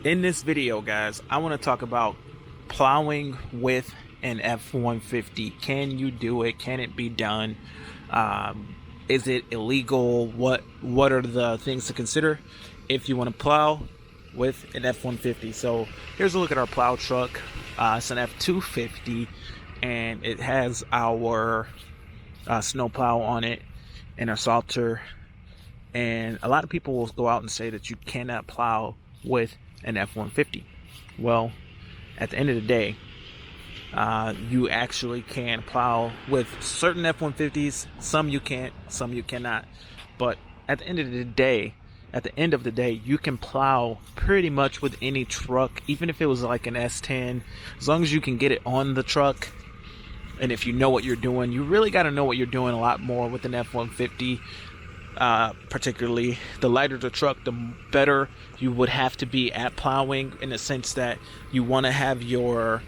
In this video, guys, I want to talk about plowing with an F-150. Can you do it? Can it be done? Is it illegal? What are the things to consider if you want to plow with an F-150? So here's a look at our plow truck. It's an F-250, and it has our snow plow on it and our salter. And a lot of people will go out and say that you cannot plow with an F-150. Well, at the end of the day, you actually can plow with certain F-150s. Some you can't, some you cannot. But at the end of the day, you can plow pretty much with any truck, even if it was like an S10, as long as you can get it on the truck. And if you know what you're doing, you really got to know what you're doing a lot more with an F-150. Particularly the lighter the truck, the better you would have to be at plowing, in the sense that you want to have your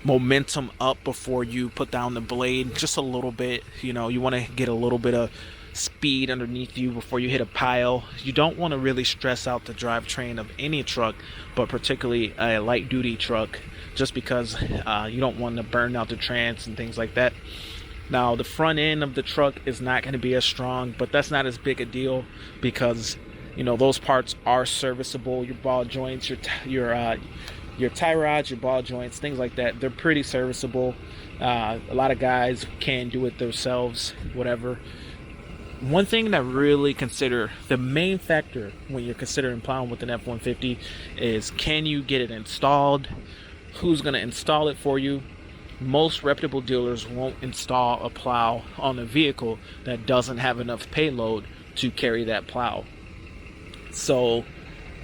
momentum up before you put down the blade just a little bit. You want to get a little bit of speed underneath you before you hit a pile. You don't want to really stress out the drivetrain of any truck, but particularly a light duty truck, just because you don't want to burn out the trans and things like that. Now, the front end of the truck is not going to be as strong, but that's not as big a deal because, those parts are serviceable. Your ball joints, your tie rods, your ball joints, things like that, they're pretty serviceable. A lot of guys can do it themselves, whatever. One thing that really consider, the main factor when you're considering plowing with an F-150 is, can you get it installed? Who's going to install it for you? Most reputable dealers won't install a plow on a vehicle that doesn't have enough payload to carry that plow. So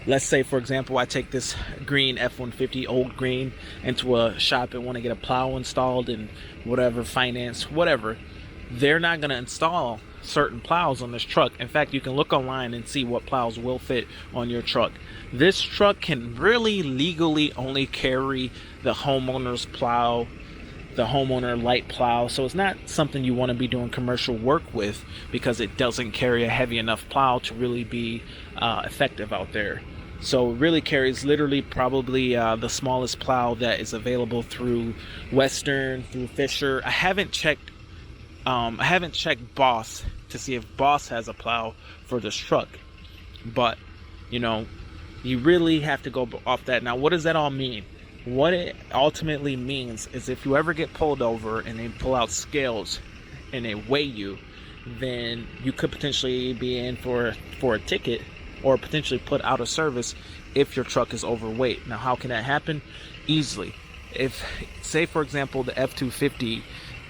let's say, for example, I take this green F-150, old green, into a shop and want to get a plow installed and whatever, finance, whatever. They're not going to install certain plows on this truck. In fact, you can look online and see what plows will fit on your truck. This truck can really legally only carry the homeowner's plow, the homeowner light plow. So it's not something you want to be doing commercial work with, because it doesn't carry a heavy enough plow to really be effective out there. So it really carries literally probably the smallest plow that is available through Western, through Fisher. I haven't checked Boss to see if Boss has a plow for this truck, but you really have to go off that. Now, what does that all mean? What it ultimately means is, if you ever get pulled over and they pull out scales and they weigh you, then you could potentially be in for a ticket, or potentially put out of service if your truck is overweight. Now, how can that happen? Easily. If, say for example, the F-250,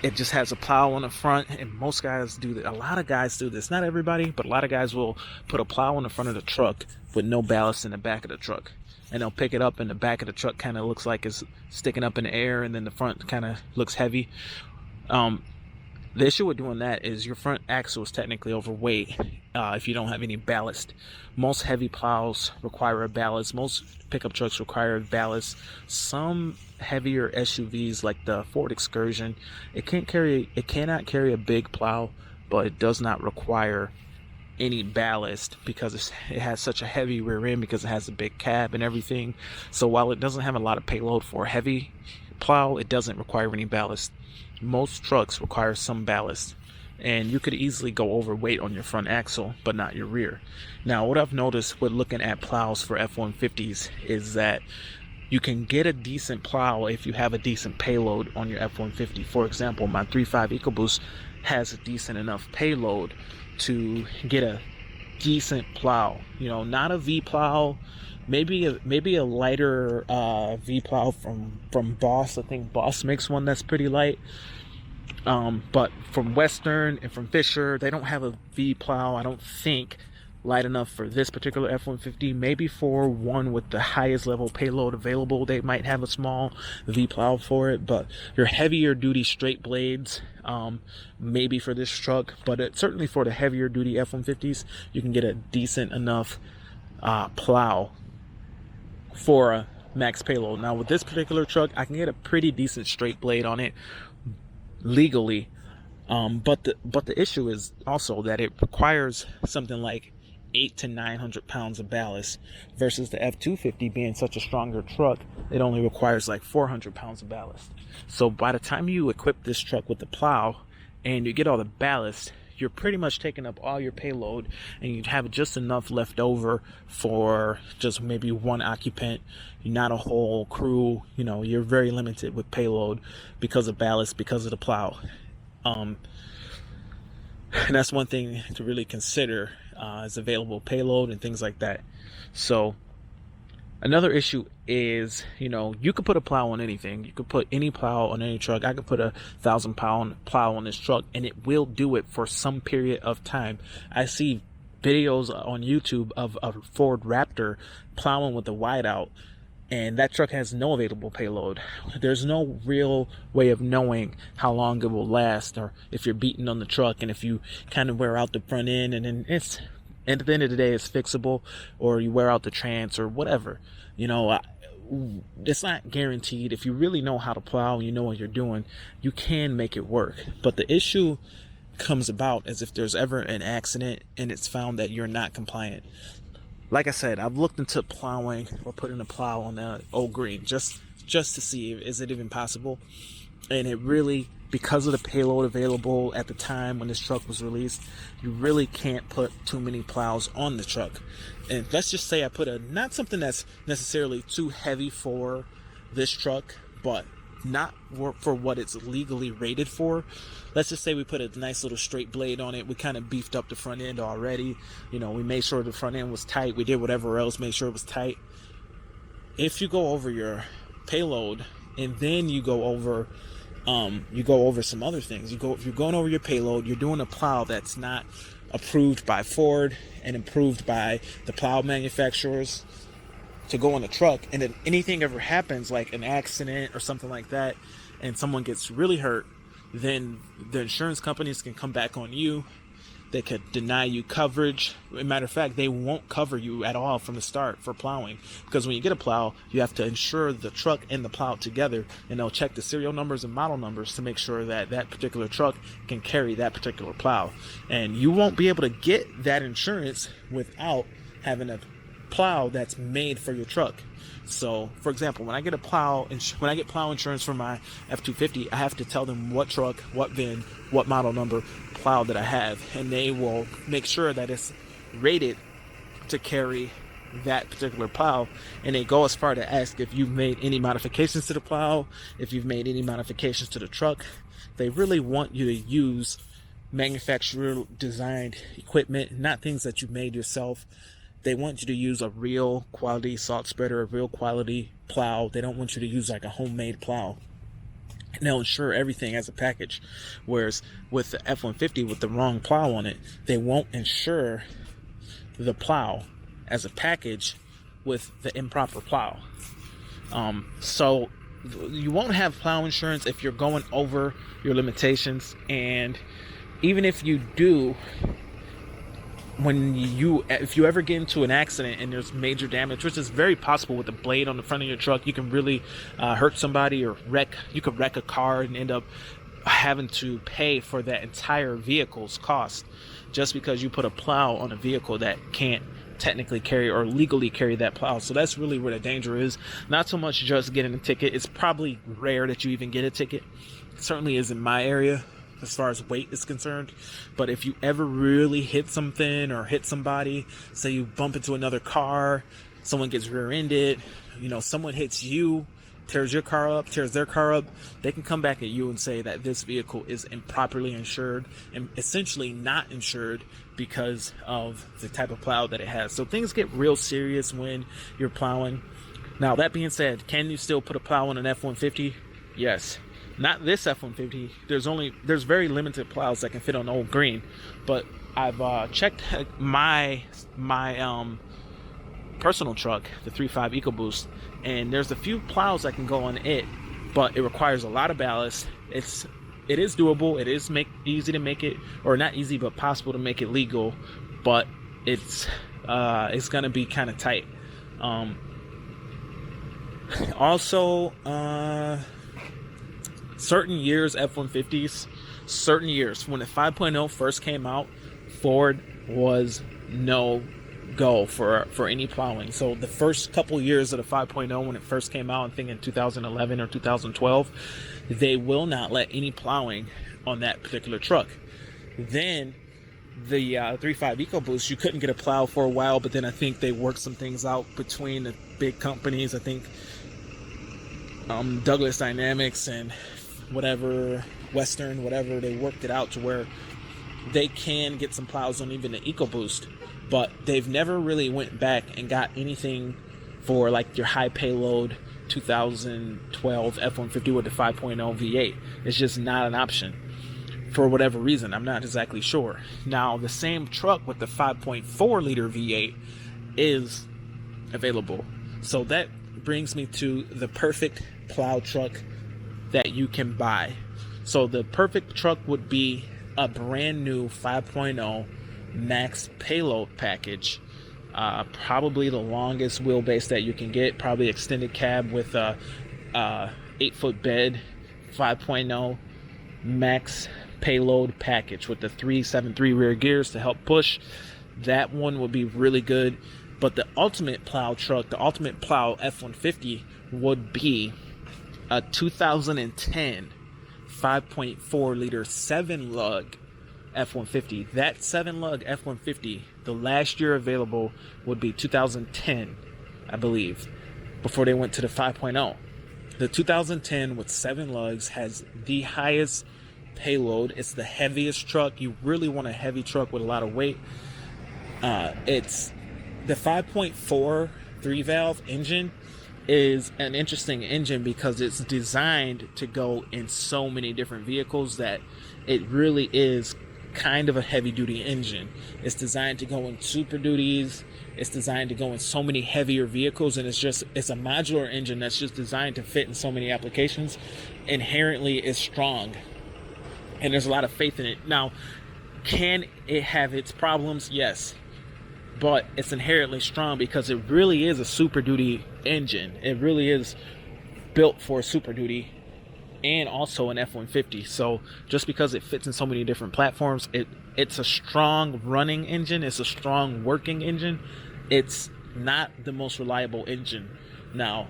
it just has a plow on the front, and most guys do that. A lot of guys do this, not everybody, but a lot of guys will put a plow on the front of the truck with no ballast in the back of the truck. And they'll pick it up, and the back of the truck kind of looks like it's sticking up in the air, and then the front kind of looks heavy. The issue with doing that is your front axle is technically overweight if you don't have any ballast. Most heavy plows require a ballast. Most pickup trucks require a ballast. Some heavier SUVs, like the Ford Excursion, it cannot carry a big plow, but it does not require any ballast because it has such a heavy rear end, because it has a big cab and everything. So while it doesn't have a lot of payload for a heavy plow, it doesn't require any ballast. Most trucks require some ballast, and you could easily go overweight on your front axle but not your rear. Now, what I've noticed with looking at plows for F-150s is that you can get a decent plow if you have a decent payload on your F-150. For example, my 3.5 EcoBoost has a decent enough payload to get a decent plow. Not a V plow, maybe a lighter V plow from Boss. I think Boss makes one that's pretty light. But from Western and from Fisher, they don't have a V plow, I don't think, light enough for this particular F-150. Maybe for one with the highest level payload available, they might have a small V plow for it. But your heavier duty straight blades, maybe for this truck, but certainly for the heavier duty F-150s, you can get a decent enough plow for a max payload. Now, with this particular truck, I can get a pretty decent straight blade on it legally, but the issue is also that it requires something like 8 to 900 pounds of ballast, versus the F250 being such a stronger truck, it only requires like 400 pounds of ballast. So by the time you equip this truck with the plow and you get all the ballast, you're pretty much taking up all your payload, and you have just enough left over for just maybe one occupant, not a whole crew. You're very limited with payload because of ballast, because of the plow. And that's one thing to really consider, is available payload and things like that. So another issue is, you could put a plow on anything. You could put any plow on any truck. I could put a 1,000-pound plow on this truck, and it will do it for some period of time. I see videos on YouTube of a Ford Raptor plowing with a whiteout, and that truck has no available payload. There's no real way of knowing how long it will last, or if you're beating on the truck, and if you kind of wear out the front end, and then at the end of the day, it's fixable, or you wear out the trans or whatever. It's not guaranteed. If you really know how to plow and you know what you're doing, you can make it work. But the issue comes about as if there's ever an accident and it's found that you're not compliant. Like I said, I've looked into plowing or putting a plow on the old green just to see, is it even possible? And it really, because of the payload available at the time when this truck was released, you really can't put too many plows on the truck. And let's just say I put not something that's necessarily too heavy for this truck, but not for what it's legally rated for. Let's just say we put a nice little straight blade on it. We kind of beefed up the front end already. We made sure the front end was tight. We did whatever else, made sure it was tight. If you go over your payload and then you go over some other things, if you're going over your payload, you're doing a plow that's not approved by Ford and approved by the plow manufacturers to go on the truck, and if anything ever happens, like an accident or something like that, and someone gets really hurt, then the insurance companies can come back on you. They could deny you coverage. As a matter of fact, they won't cover you at all from the start for plowing, because when you get a plow, you have to insure the truck and the plow together, and they'll check the serial numbers and model numbers to make sure that that particular truck can carry that particular plow. And you won't be able to get that insurance without having a plow that's made for your truck. So, for example, when I get plow insurance for my F250, I have to tell them what truck, what VIN, what model number plow that I have, and they will make sure that it's rated to carry that particular plow. And they go as far to ask if you've made any modifications to the plow, if you've made any modifications to the truck. They really want you to use manufacturer designed equipment, not things that you've made yourself. They want you to use a real quality salt spreader, a real quality plow. They don't want you to use like a homemade plow. And they'll insure everything as a package. Whereas with the F-150, with the wrong plow on it, they won't insure the plow as a package with the improper plow. So you won't have plow insurance if you're going over your limitations. And even if you do, if you ever get into an accident and there's major damage, which is very possible with the blade on the front of your truck, you can really hurt somebody, or you could wreck a car and end up having to pay for that entire vehicle's cost just because you put a plow on a vehicle that can't technically carry or legally carry that plow. So that's really where the danger is. Not so much just getting a ticket. It's probably rare that you even get a ticket. It certainly is in my area as far as weight is concerned. But if you ever really hit something or hit somebody, say you bump into another car, someone gets rear-ended, someone hits you, tears your car up, tears their car up, they can come back at you and say that this vehicle is improperly insured and essentially not insured because of the type of plow that it has. So things get real serious when you're plowing. Now, that being said, can you still put a plow on an F-150? Yes. Not this F-150. There's very limited plows that can fit on Old Green, but I've checked my personal truck, the 3.5 EcoBoost, and there's a few plows that can go on it, but it requires a lot of ballast. It is doable. It is easy to make it, or not easy, but possible to make it legal, but it's gonna be kind of tight. Also, certain years, F-150s, certain years, when the 5.0 first came out, Ford was no go for any plowing. So the first couple years of the 5.0, when it first came out, I think in 2011 or 2012, they will not let any plowing on that particular truck. Then the 3.5 EcoBoost, you couldn't get a plow for a while, but then I think they worked some things out between the big companies. I think Douglas Dynamics and whatever, Western, whatever, they worked it out to where they can get some plows on even the EcoBoost, but they've never really went back and got anything for like your high payload 2012 F150 with the 5.0 V8. It's just not an option for whatever reason. I'm not exactly sure. Now, the same truck with the 5.4 liter V8 is available. So that brings me to the perfect plow truck that you can buy. So the perfect truck would be a brand new 5.0 max payload package, probably the longest wheelbase that you can get, probably extended cab with a 8-foot bed, 5.0 max payload package with the 373 rear gears to help push. That one would be really good. But the ultimate plow truck, the ultimate plow F150, would be a 2010 5.4 liter 7-lug F150. That 7-lug F150, the last year available would be 2010, I believe, before they went to the 5.0. The 2010 with 7 lugs has the highest payload. It's the heaviest truck. You really want a heavy truck with a lot of weight. It's the 5.4 3-valve engine is an interesting engine because it's designed to go in so many different vehicles that it really is kind of a heavy duty engine. It's designed to go in Super Duties. It's designed to go in so many heavier vehicles, and it's a modular engine that's just designed to fit in so many applications. Inherently is strong, and there's a lot of faith in it. Now, can it have its problems? Yes. But it's inherently strong because it really is a Super Duty engine. It really is built for Super Duty and also an F-150. So just because it fits in so many different platforms, it's a strong running engine. It's a strong working engine. It's not the most reliable engine. Now,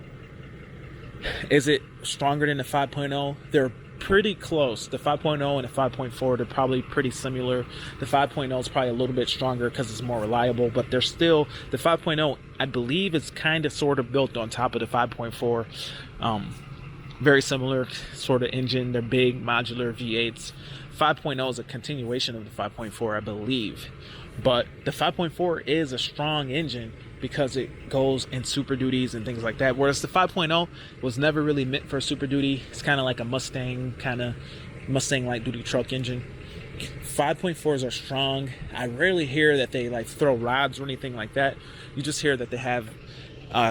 is it stronger than the 5.0? They're pretty close. The 5.0 and the 5.4, they're probably pretty similar. The 5.0 is probably a little bit stronger because it's more reliable, but they're still, the 5.0, I believe, is kind of sort of built on top of the 5.4. Very similar sort of engine. They're big modular V8s. 5.0 is a continuation of the 5.4, I believe, but the 5.4 is a strong engine because it goes in Super Duties and things like that, whereas the 5.0 was never really meant for Super Duty. It's kind of like a Mustang light duty truck engine. 5.4s are strong. I rarely hear that they like throw rods or anything like that. You just hear that they have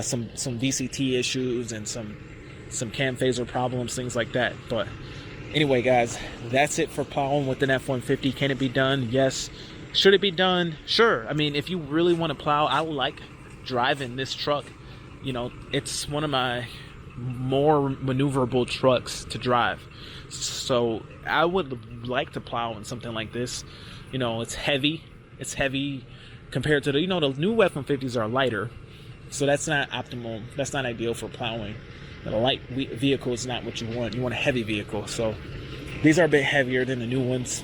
some VCT issues and some cam phaser problems, things like that. But anyway, guys, that's it for plowing with an F-150. Can it be done? Yes. Should it be done? Sure. I mean, if you really want to plow, I like driving this truck. You know, it's one of my more maneuverable trucks to drive. So I would like to plow in something like this. You know, it's heavy. It's heavy compared to the, the new F-150s are lighter. So that's not optimal. That's not ideal for plowing. A light vehicle is not what you want. You want a heavy vehicle. So these are a bit heavier than the new ones.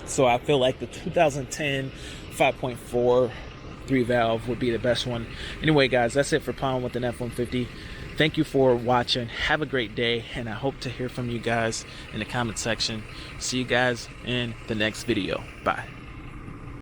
So I feel like the 2010 5.4 3-valve would be the best one. Anyway, guys, that's it for plowing with an F-150. Thank you for watching. Have a great day, and I hope to hear from you guys in the comment section. See you guys in the next video. Bye.